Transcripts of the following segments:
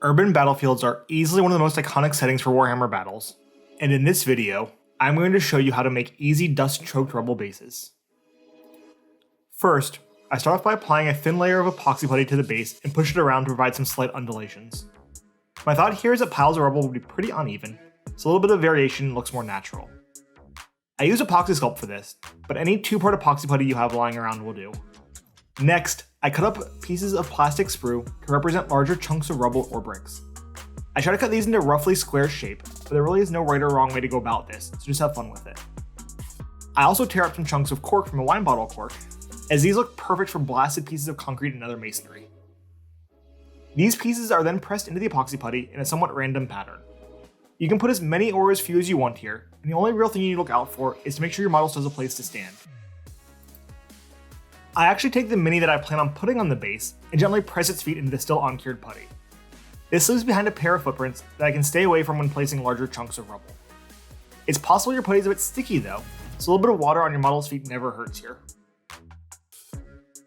Urban battlefields are easily one of the most iconic settings for Warhammer battles, and in this video, I'm going to show you how to make easy dust-choked rubble bases. First, I start off by applying a thin layer of epoxy putty to the base and push it around to provide some slight undulations. My thought here is that piles of rubble will be pretty uneven, so a little bit of variation looks more natural. I use Epoxy Sculpt for this, but any 2-part epoxy putty you have lying around will do. Next, I cut up pieces of plastic sprue to represent larger chunks of rubble or bricks. I try to cut these into roughly square shape, but there really is no right or wrong way to go about this, so just have fun with it. I also tear up some chunks of cork from a wine bottle cork, as these look perfect for blasted pieces of concrete and other masonry. These pieces are then pressed into the epoxy putty in a somewhat random pattern. You can put as many or as few as you want here, and the only real thing you need to look out for is to make sure your model still has a place to stand. I actually take the mini that I plan on putting on the base and gently press its feet into the still uncured putty. This leaves behind a pair of footprints that I can stay away from when placing larger chunks of rubble. It's possible your putty is a bit sticky though, so a little bit of water on your model's feet never hurts here.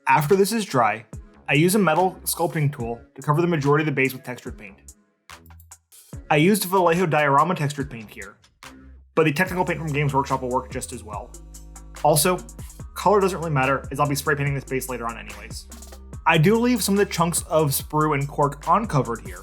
After this is dry, I use a metal sculpting tool to cover the majority of the base with textured paint. I used Vallejo diorama textured paint here, but the technical paint from Games Workshop will work just as well. Also, color doesn't really matter as I'll be spray painting this base later on anyways. I do leave some of the chunks of sprue and cork uncovered here,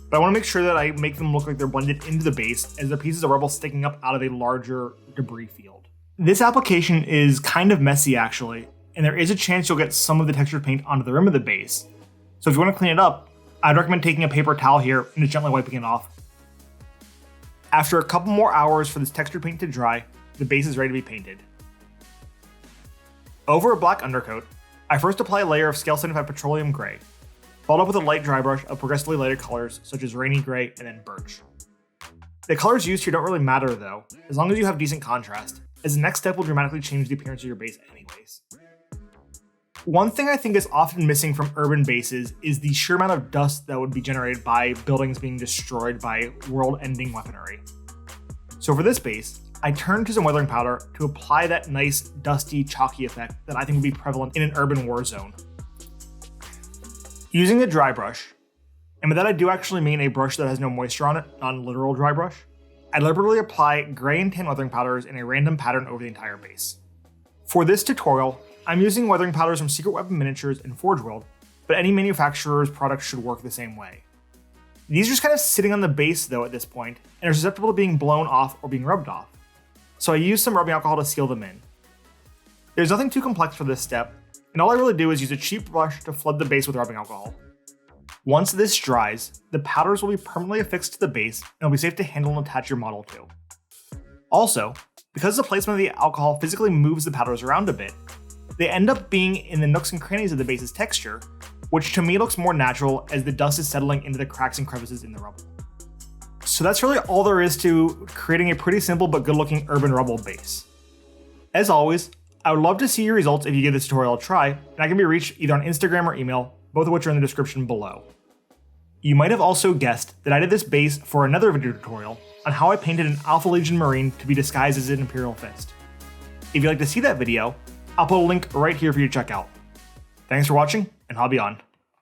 but I want to make sure that I make them look like they're blended into the base as they're pieces of rubble sticking up out of a larger debris field. This application is kind of messy actually, and there is a chance you'll get some of the textured paint onto the rim of the base. So if you want to clean it up, I'd recommend taking a paper towel here and just gently wiping it off. After a couple more hours for this textured paint to dry, the base is ready to be painted. Over a black undercoat, I first apply a layer of scale 75 petroleum gray, followed up with a light dry brush of progressively lighter colors such as rainy gray and then birch. The colors used here don't really matter though, as long as you have decent contrast, as the next step will dramatically change the appearance of your base anyways. One thing I think is often missing from urban bases is the sheer amount of dust that would be generated by buildings being destroyed by world-ending weaponry. So for this base, I turned to some weathering powder to apply that nice dusty, chalky effect that I think would be prevalent in an urban war zone. Using a dry brush, and by that I do actually mean a brush that has no moisture on it, not a literal dry brush, I deliberately apply gray and tan weathering powders in a random pattern over the entire base. For this tutorial, I'm using weathering powders from Secret Weapon Miniatures and Forge World, but any manufacturer's products should work the same way. These are just kind of sitting on the base though at this point, and are susceptible to being blown off or being rubbed off. So I use some rubbing alcohol to seal them in. There's nothing too complex for this step, and all I really do is use a cheap brush to flood the base with rubbing alcohol. Once this dries, the powders will be permanently affixed to the base and will be safe to handle and attach your model to. Also, because the placement of the alcohol physically moves the powders around a bit, they end up being in the nooks and crannies of the base's texture, which to me looks more natural as the dust is settling into the cracks and crevices in the rubble. So that's really all there is to creating a pretty simple but good looking urban rubble base. As always, I would love to see your results if you give this tutorial a try, and I can be reached either on Instagram or email, both of which are in the description below. You might have also guessed that I did this base for another video tutorial on how I painted an Alpha Legion Marine to be disguised as an Imperial Fist. If you'd like to see that video, I'll put a link right here for you to check out. Thanks for watching, and hobby on.